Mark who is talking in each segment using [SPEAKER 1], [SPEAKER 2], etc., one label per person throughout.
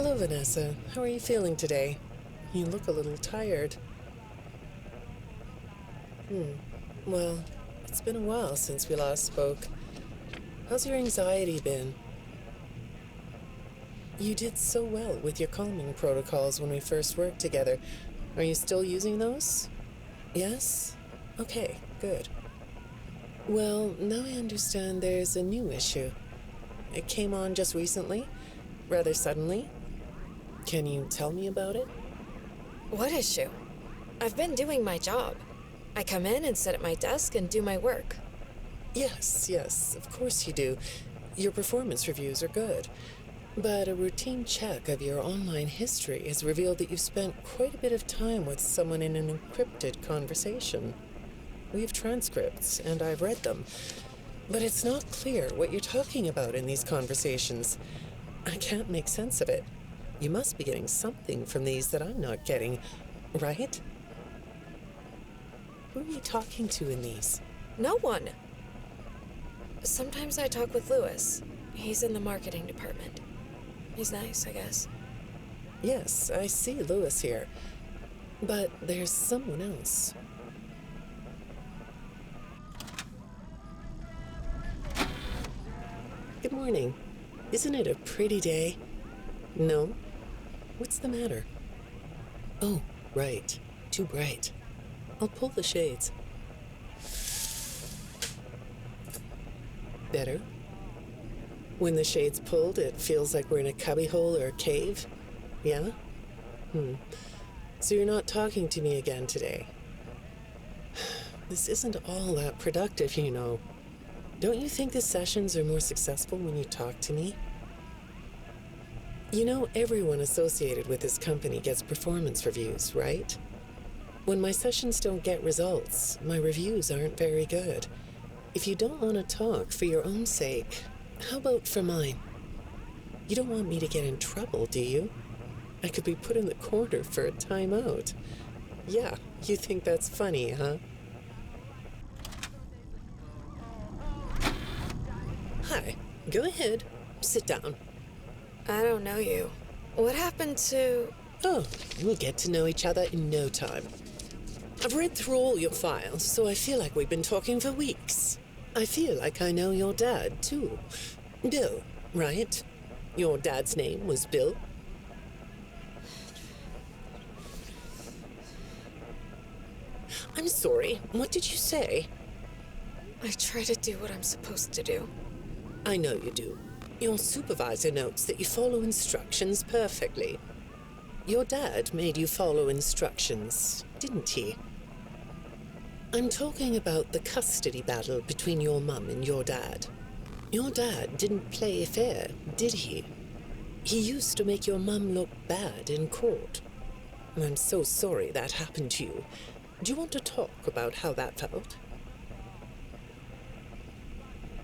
[SPEAKER 1] Hello, Vanessa. How are you feeling today? You look a little tired. Well, it's been a while since we last spoke. How's your anxiety been? You did so well with your calming protocols when we first worked together. Are you still using those? Yes? Okay, good. Well, now I understand there's a new issue. It came on just recently, rather suddenly. Can you tell me about it?
[SPEAKER 2] What issue? I've been doing my job. I come in and sit at my desk and do my work.
[SPEAKER 1] Yes, of course you do. Your performance reviews are good. But a routine check of your online history has revealed that you've spent quite a bit of time with someone in an encrypted conversation. We have transcripts, and I've read them. But it's not clear what you're talking about in these conversations. I can't make sense of it. You must be getting something from these that I'm not getting, right? Who are you talking to in these?
[SPEAKER 2] No one. Sometimes I talk with Lewis. He's in the marketing department. He's nice, I guess.
[SPEAKER 1] Yes, I see Lewis here. But there's someone else. Good morning. Isn't it a pretty day? No? What's the matter? Oh, right. Too bright. I'll pull the shades. Better? When the shade's pulled, it feels like we're in a cubbyhole or a cave? Yeah? So you're not talking to me again today? This isn't all that productive, you know. Don't you think the sessions are more successful when you talk to me? You know, everyone associated with this company gets performance reviews, right? When my sessions don't get results, my reviews aren't very good. If you don't want to talk for your own sake, how about for mine? You don't want me to get in trouble, do you? I could be put in the corner for a timeout. Yeah, you think that's funny, huh? Hi, go ahead. Sit down.
[SPEAKER 2] I don't know you. What happened to...
[SPEAKER 1] Oh, we'll get to know each other in no time. I've read through all your files, so I feel like we've been talking for weeks. I feel like I know your dad, too. Bill, right? Your dad's name was Bill? I'm sorry, what did you say?
[SPEAKER 2] I try to do what I'm supposed to do.
[SPEAKER 1] I know you do. Your supervisor notes that you follow instructions perfectly. Your dad made you follow instructions, didn't he? I'm talking about the custody battle between your mum and your dad. Your dad didn't play fair, did he? He used to make your mum look bad in court. I'm so sorry that happened to you. Do you want to talk about how that felt?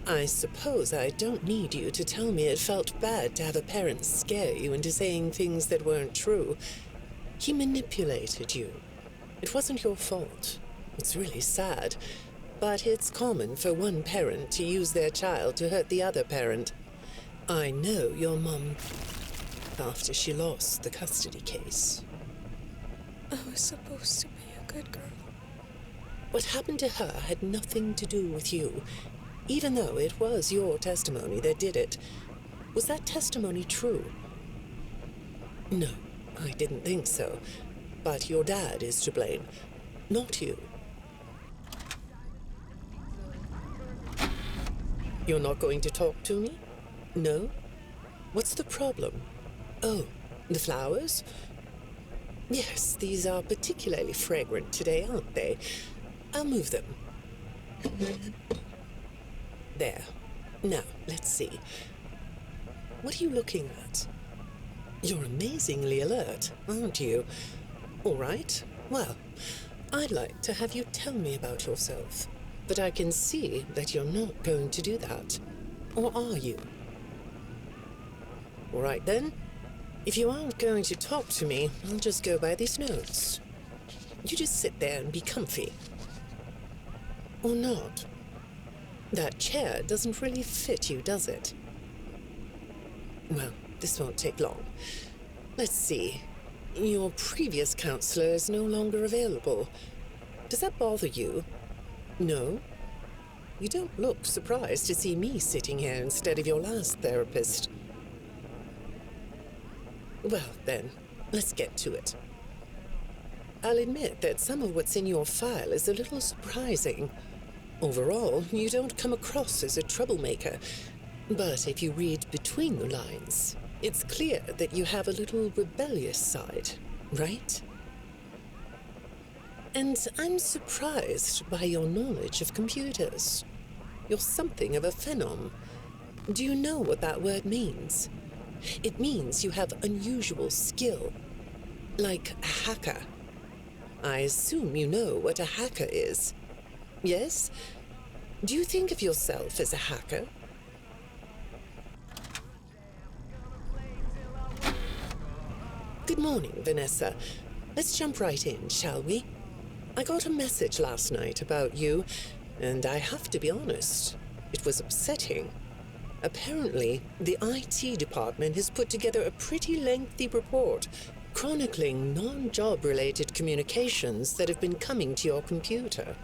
[SPEAKER 1] I suppose I don't need you to tell me it felt bad to have a parent scare you into saying things that weren't true. He manipulated you. It wasn't your fault. It's really sad, but it's common for one parent to use their child to hurt the other parent. I know your mum after she lost the custody case.
[SPEAKER 2] I was supposed to be a good girl.
[SPEAKER 1] What happened to her had nothing to do with you. Even though it was your testimony that did it. Was that testimony true? No, I didn't think so. But your dad is to blame, not you. You're not going to talk to me? No? What's the problem? Oh, the flowers? Yes, these are particularly fragrant today, aren't they? I'll move them. There. Now, let's see. What are you looking at? You're amazingly alert, aren't you? All right. Well, I'd like to have you tell me about yourself. But I can see that you're not going to do that. Or are you? All right, then. If you aren't going to talk to me, I'll just go by these notes. You just sit there and be comfy. Or not. That chair doesn't really fit you, does it? Well, this won't take long. Let's see. Your previous counselor is no longer available. Does that bother you? No? You don't look surprised to see me sitting here instead of your last therapist. Well, then, let's get to it. I'll admit that some of what's in your file is a little surprising. Overall, you don't come across as a troublemaker. But if you read between the lines, it's clear that you have a little rebellious side, right? And I'm surprised by your knowledge of computers. You're something of a phenom. Do you know what that word means? It means you have unusual skill, like a hacker. I assume you know what a hacker is. Yes? Do you think of yourself as a hacker? Good morning, Vanessa. Let's jump right in, shall we? I got a message last night about you, and I have to be honest, it was upsetting. Apparently, the IT department has put together a pretty lengthy report chronicling non-job-related communications that have been coming to your computer.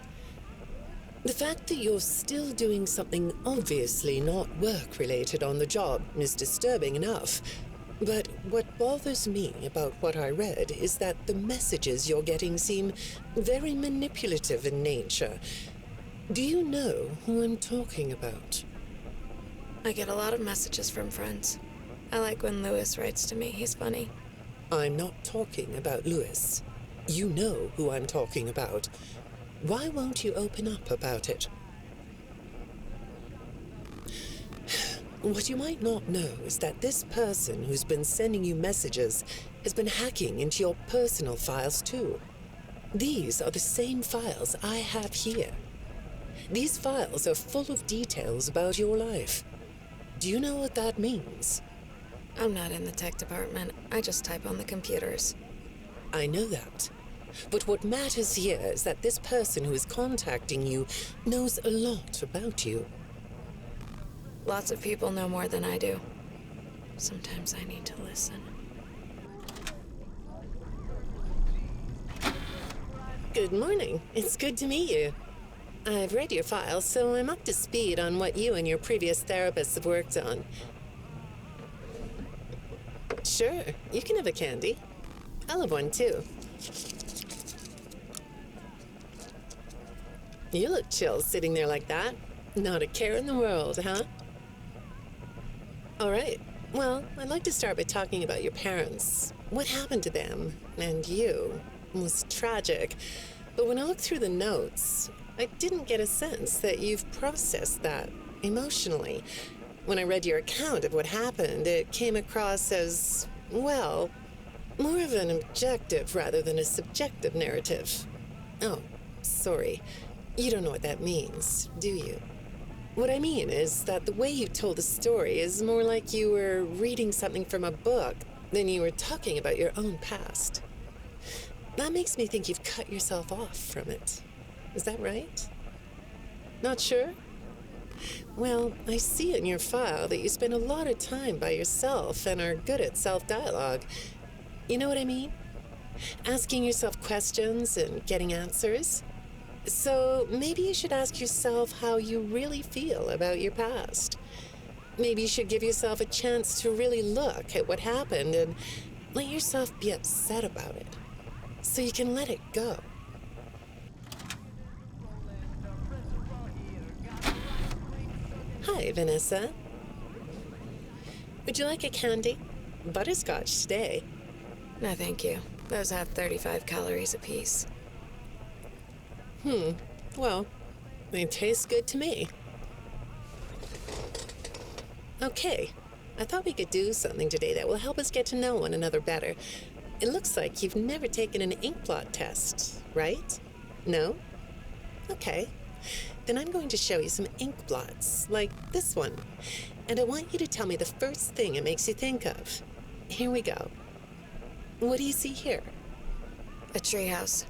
[SPEAKER 1] The fact that you're still doing something obviously not work-related on the job is disturbing enough. But what bothers me about what I read is that the messages you're getting seem very manipulative in nature. Do you know who I'm talking about?
[SPEAKER 2] I get a lot of messages from friends. I like when Lewis writes to me. He's funny.
[SPEAKER 1] I'm not talking about Lewis. You know who I'm talking about. Why won't you open up about it? What you might not know is that this person who's been sending you messages has been hacking into your personal files too. These are the same files I have here. These files are full of details about your life. Do you know what that means?
[SPEAKER 2] I'm not in the tech department. I just type on the computers.
[SPEAKER 1] I know that. But what matters here is that this person who is contacting you knows a lot about you.
[SPEAKER 2] Lots of people know more than I do. Sometimes I need to listen.
[SPEAKER 1] Good morning. It's good to meet you. I've read your file, so I'm up to speed on what you and your previous therapists have worked on. Sure, you can have a candy. I'll have one too. You look chill sitting there like that. Not a care in the world, huh? All right. Well, I'd like to start by talking about your parents. What happened to them and you was tragic. But when I looked through the notes, I didn't get a sense that you've processed that emotionally. When I read your account of what happened, it came across as, well, more of an objective rather than a subjective narrative. Oh, sorry. You don't know what that means, do you? What I mean is that the way you told the story is more like you were reading something from a book than you were talking about your own past. That makes me think you've cut yourself off from it. Is that right? Not sure? Well, I see in your file that you spend a lot of time by yourself and are good at self-dialogue. You know what I mean? Asking yourself questions and getting answers. So maybe you should ask yourself how you really feel about your past. Maybe you should give yourself a chance to really look at what happened and let yourself be upset about it, so you can let it go. Hi, Vanessa. Would you like a candy? Butterscotch today.
[SPEAKER 2] No, thank you. Those have 35 calories apiece.
[SPEAKER 1] Well, they taste good to me. Okay, I thought we could do something today that will help us get to know one another better. It looks like you've never taken an ink blot test, right? No? Okay. Then I'm going to show you some ink blots, like this one. And I want you to tell me the first thing it makes you think of. Here we go. What do you see here?
[SPEAKER 2] A treehouse.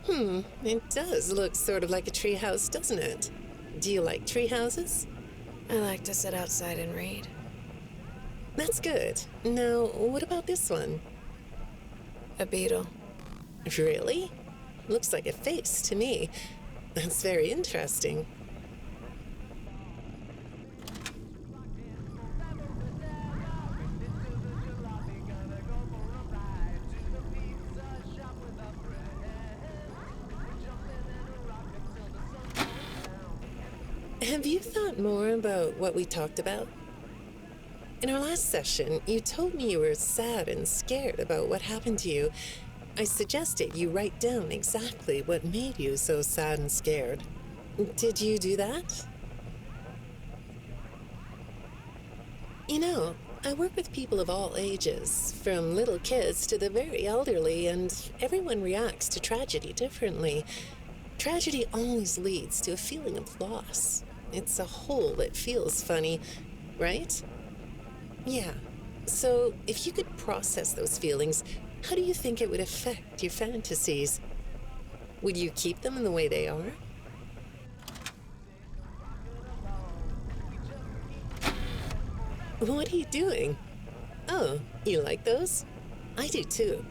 [SPEAKER 1] It does look sort of like a treehouse, doesn't it? Do you like treehouses?
[SPEAKER 2] I like to sit outside and read.
[SPEAKER 1] That's good. Now, what about this one?
[SPEAKER 2] A beetle.
[SPEAKER 1] Really? Looks like a face to me. That's very interesting. Have you thought more about what we talked about? In our last session, you told me you were sad and scared about what happened to you. I suggested you write down exactly what made you so sad and scared. Did you do that? You know, I work with people of all ages, from little kids to the very elderly, and everyone reacts to tragedy differently. Tragedy always leads to a feeling of loss. It's a hole that feels funny, right? Yeah. So, if you could process those feelings, how do you think it would affect your fantasies? Would you keep them in the way they are? What are you doing? Oh, you like those? I do too.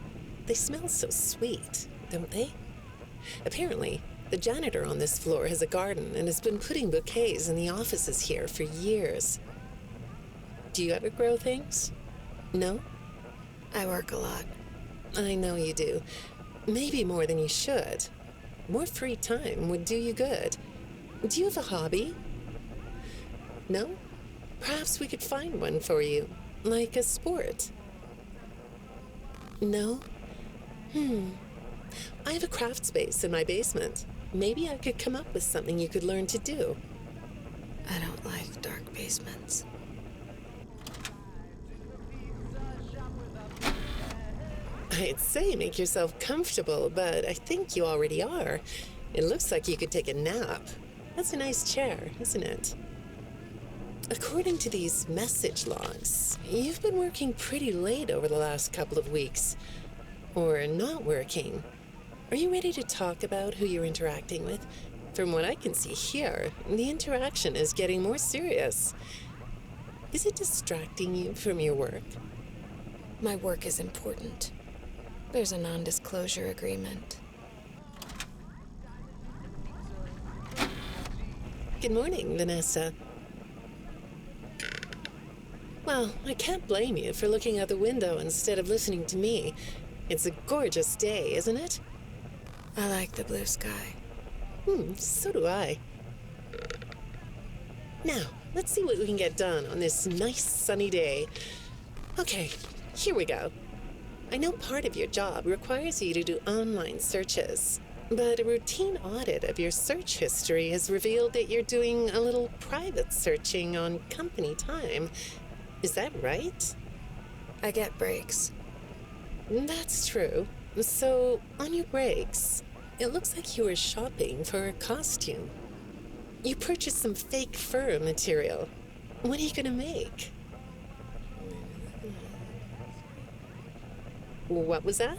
[SPEAKER 1] They smell so sweet, don't they? Apparently, the janitor on this floor has a garden and has been putting bouquets in the offices here for years. Do you ever grow things? No?
[SPEAKER 2] I work a lot.
[SPEAKER 1] I know you do. Maybe more than you should. More free time would do you good. Do you have a hobby? No? Perhaps we could find one for you, like a sport. No? I have a craft space in my basement. Maybe I could come up with something you could learn to do.
[SPEAKER 2] I don't like dark basements.
[SPEAKER 1] I'd say make yourself comfortable, but I think you already are. It looks like you could take a nap. That's a nice chair, isn't it? According to these message logs, you've been working pretty late over the last couple of weeks. Or not working. Are you ready to talk about who you're interacting with? From what I can see here, the interaction is getting more serious. Is it distracting you from your work?
[SPEAKER 2] My work is important. There's a non-disclosure agreement.
[SPEAKER 1] Good morning, Vanessa. Well, I can't blame you for looking out the window instead of listening to me. It's a gorgeous day, isn't it?
[SPEAKER 2] I like the blue sky.
[SPEAKER 1] So do I. Now, let's see what we can get done on this nice sunny day. Okay, here we go. I know part of your job requires you to do online searches, but a routine audit of your search history has revealed that you're doing a little private searching on company time. Is that right?
[SPEAKER 2] I get breaks.
[SPEAKER 1] That's true. So, on your breaks, it looks like you were shopping for a costume. You purchased some fake fur material. What are you gonna make? What was that?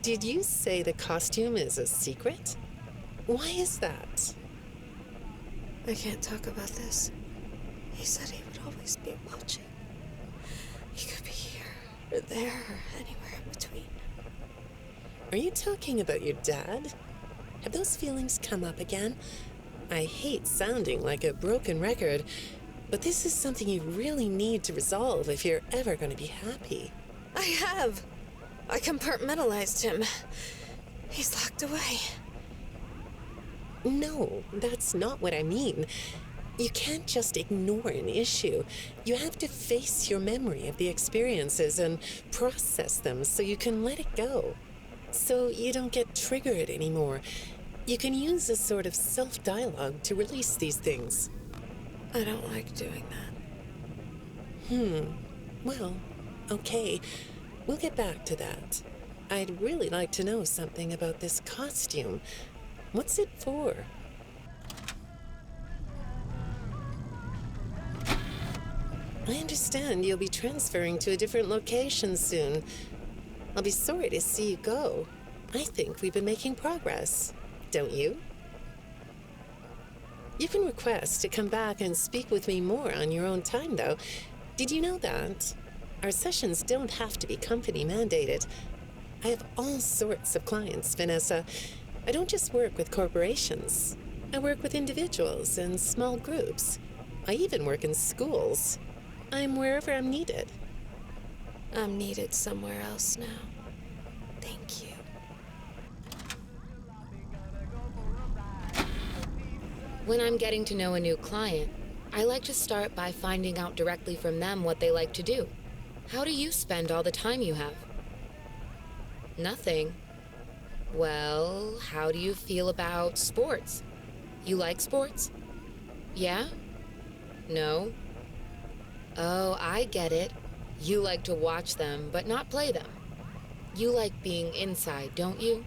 [SPEAKER 1] Did you say the costume is a secret? Why is that?
[SPEAKER 2] I can't talk about this. He said he would always be watching. He could be here, or there, or anywhere in between.
[SPEAKER 1] Are you talking about your dad? Have those feelings come up again? I hate sounding like a broken record, but this is something you really need to resolve if you're ever going to be happy.
[SPEAKER 2] I have. I compartmentalized him. He's locked away.
[SPEAKER 1] No, that's not what I mean. You can't just ignore an issue. You have to face your memory of the experiences and process them so you can let it go. So you don't get triggered anymore. You can use a sort of self-dialogue to release these things.
[SPEAKER 2] I don't like doing that.
[SPEAKER 1] Well, okay. We'll get back to that. I'd really like to know something about this costume. What's it for? I understand you'll be transferring to a different location soon. I'll be sorry to see you go. I think we've been making progress, don't you? You can request to come back and speak with me more on your own time, though. Did you know that? Our sessions don't have to be company mandated. I have all sorts of clients, Vanessa. I don't just work with corporations. I work with individuals and small groups. I even work in schools. I'm wherever I'm needed.
[SPEAKER 2] I'm needed somewhere else now. Thank you.
[SPEAKER 3] When I'm getting to know a new client, I like to start by finding out directly from them what they like to do. How do you spend all the time you have? Nothing. Well, how do you feel about sports? You like sports? Yeah? No? Oh, I get it. You like to watch them, but not play them. You like being inside, don't you?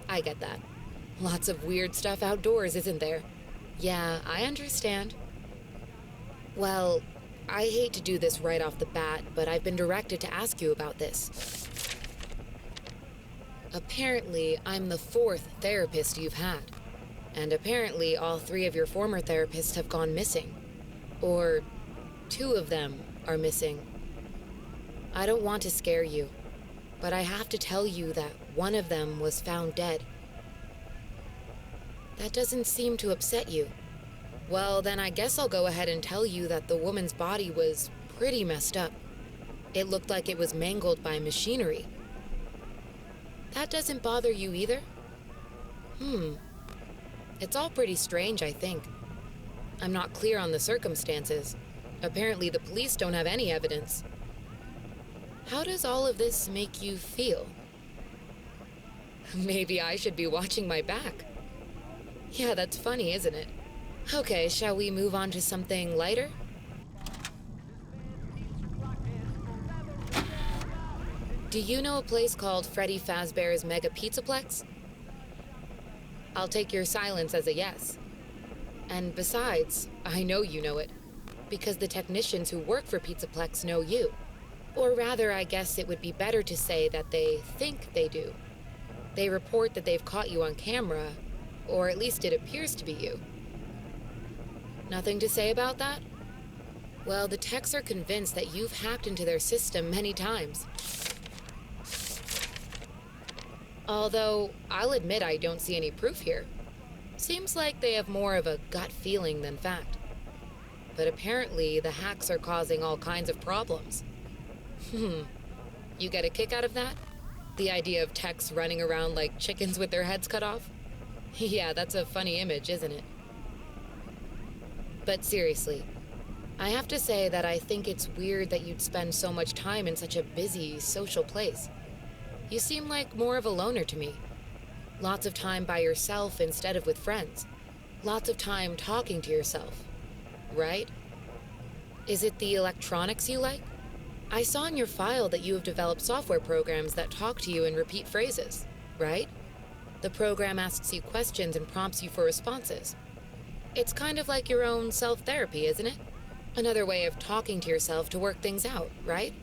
[SPEAKER 3] I get that. Lots of weird stuff outdoors, isn't there? Yeah, I understand. Well, I hate to do this right off the bat, but I've been directed to ask you about this. Apparently, I'm the 4th therapist you've had. And apparently, all 3 of your former therapists have gone missing. Or 2 of them are missing. I don't want to scare you, but I have to tell you that one of them was found dead. That doesn't seem to upset you. Well, then I guess I'll go ahead and tell you that the woman's body was pretty messed up. It looked like it was mangled by machinery. That doesn't bother you either? It's all pretty strange, I think. I'm not clear on the circumstances. Apparently the police don't have any evidence. How does all of this make you feel? Maybe I should be watching my back. Yeah, that's funny, isn't it? Okay, shall we move on to something lighter? Do you know a place called Freddy Fazbear's Mega Pizzaplex? I'll take your silence as a yes. And besides, I know you know it, because the technicians who work for Pizzaplex know you. Or rather, I guess it would be better to say that they think they do. They report that they've caught you on camera, or at least it appears to be you. Nothing to say about that? Well, the techs are convinced that you've hacked into their system many times. Although, I'll admit I don't see any proof here. Seems like they have more of a gut feeling than fact. But apparently, the hacks are causing all kinds of problems. You get a kick out of that? The idea of techs running around like chickens with their heads cut off? Yeah, that's a funny image, isn't it? But seriously, I have to say that I think it's weird that you'd spend so much time in such a busy, social place. You seem like more of a loner to me. Lots of time by yourself instead of with friends. Lots of time talking to yourself. Right? Is it the electronics you like? I saw in your file that you have developed software programs that talk to you in repeat phrases, right? The program asks you questions and prompts you for responses. It's kind of like your own self-therapy, isn't it? Another way of talking to yourself to work things out, right?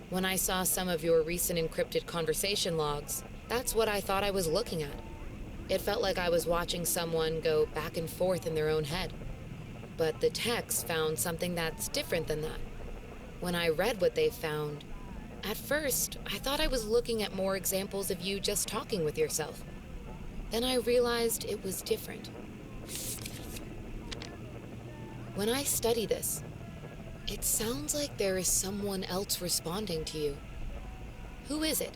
[SPEAKER 3] When I saw some of your recent encrypted conversation logs, that's what I thought I was looking at. It felt like I was watching someone go back and forth in their own head. But the techs found something that's different than that. When I read what they found, at first, I thought I was looking at more examples of you just talking with yourself. Then I realized it was different. When I study this, it sounds like there is someone else responding to you. Who is it?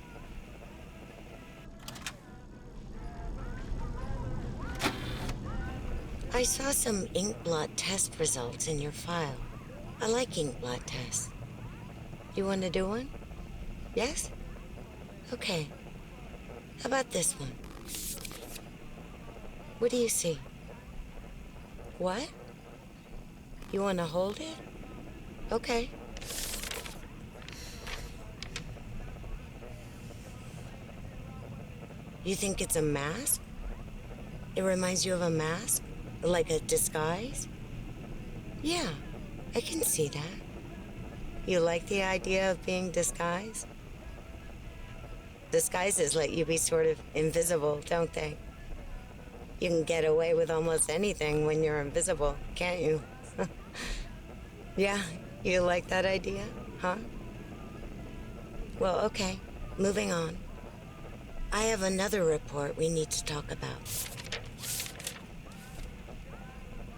[SPEAKER 4] I saw some ink blot test results in your file. I like ink blot tests. You want to do one? Yes? Okay. How about this one? What do you see? What? You want to hold it? Okay. You think it's a mask? It reminds you of a mask? Like a disguise? Yeah, I can see that. You like the idea of being disguised? Disguises let you be sort of invisible, don't they? You can get away with almost anything when you're invisible, can't you? Yeah, You like that idea, huh? Well, okay. Moving on. I have another report we need to talk about.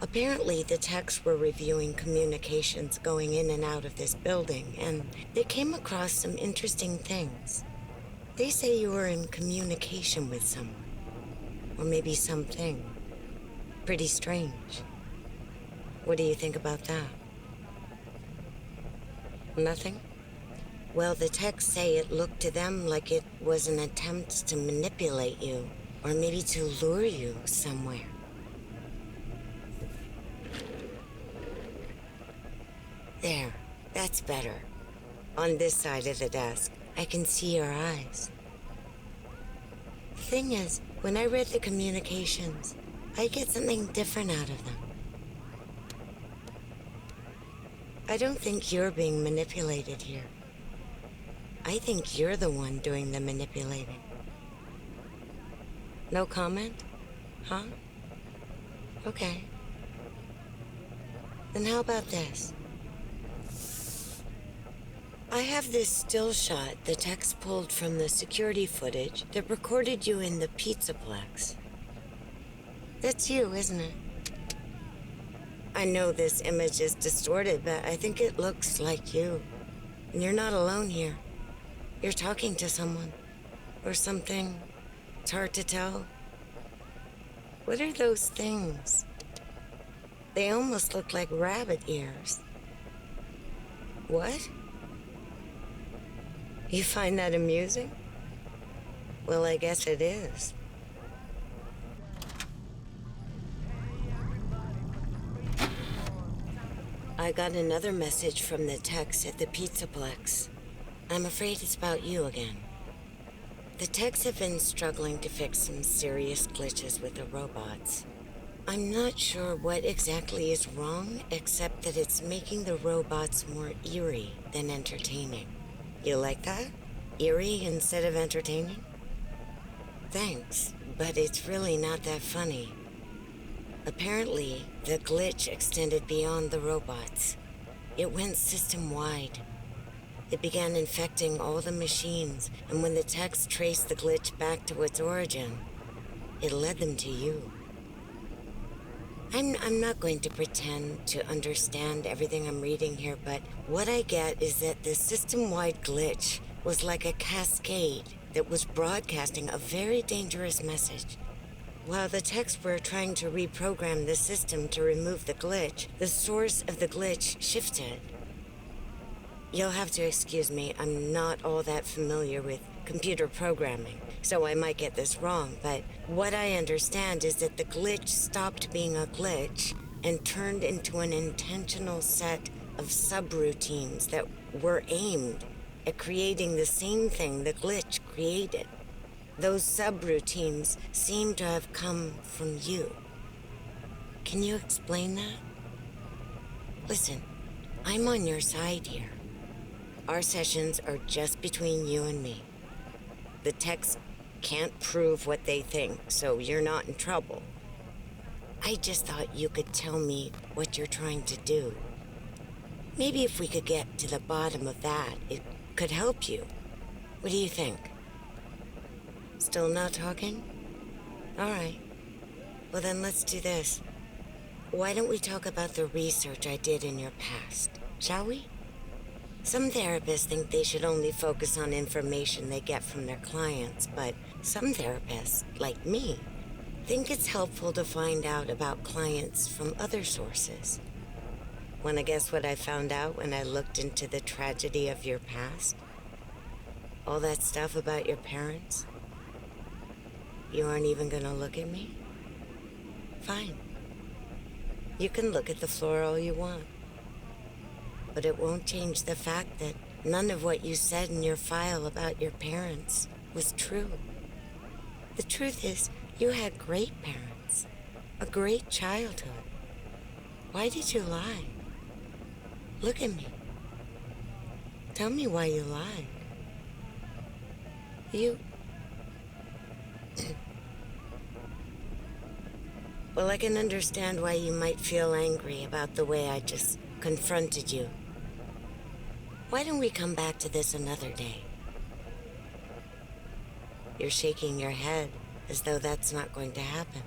[SPEAKER 4] Apparently, the techs were reviewing communications going in and out of this building, and they came across some interesting things. They say you were in communication with someone, or maybe something. Pretty strange. What do you think about that? Nothing? Well, the techs say it looked to them like it was an attempt to manipulate you, or maybe to lure you somewhere. There, that's better. On this side of the desk, I can see your eyes. The thing is, when I read the communications, I get something different out of them. I don't think you're being manipulated here. I think you're the one doing the manipulating. No comment? Huh? Okay. Then how about this? I have this still shot the techs pulled from the security footage that recorded you in the Pizzaplex. That's you, isn't it? I know this image is distorted, but I think it looks like you. And you're not alone here. You're talking to someone. Or something. It's hard to tell. What are those things? They almost look like rabbit ears. What? You find that amusing? Well, I guess it is. I got another message from the techs at the Pizzaplex. I'm afraid it's about you again. The techs have been struggling to fix some serious glitches with the robots. I'm not sure what exactly is wrong, except that it's making the robots more eerie than entertaining. You like that? Eerie instead of entertaining? Thanks, but it's really not that funny. Apparently, the glitch extended beyond the robots. It went system-wide. It began infecting all the machines, and when the techs traced the glitch back to its origin, it led them to you. I'm not going to pretend to understand everything I'm reading here, but what I get is that the system-wide glitch was like a cascade that was broadcasting a very dangerous message. While the techs were trying to reprogram the system to remove the glitch, the source of the glitch shifted. You'll have to excuse me, I'm not all that familiar with computer programming, so I might get this wrong, but what I understand is that the glitch stopped being a glitch and turned into an intentional set of subroutines that were aimed at creating the same thing the glitch created. Those subroutines seem to have come from you. Can you explain that? Listen, I'm on your side here. Our sessions are just between you and me. The techs can't prove what they think, so you're not in trouble. I just thought you could tell me what you're trying to do. Maybe if we could get to the bottom of that, it could help you. What do you think? Still not talking? All right. Well, then let's do this. Why don't we talk about the research I did in your past, shall we? Some therapists think they should only focus on information they get from their clients, but some therapists, like me, think it's helpful to find out about clients from other sources. Want to guess what I found out when I looked into the tragedy of your past? All that stuff about your parents? You aren't even gonna look at me? Fine. You can look at the floor all you want. But it won't change the fact that none of what you said in your file about your parents was true. The truth is, you had great parents, a great childhood. Why did you lie? Look at me. Tell me why you lied. Well, I can understand why you might feel angry about the way I just confronted you. Why don't we come back to this another day? You're shaking your head as though that's not going to happen.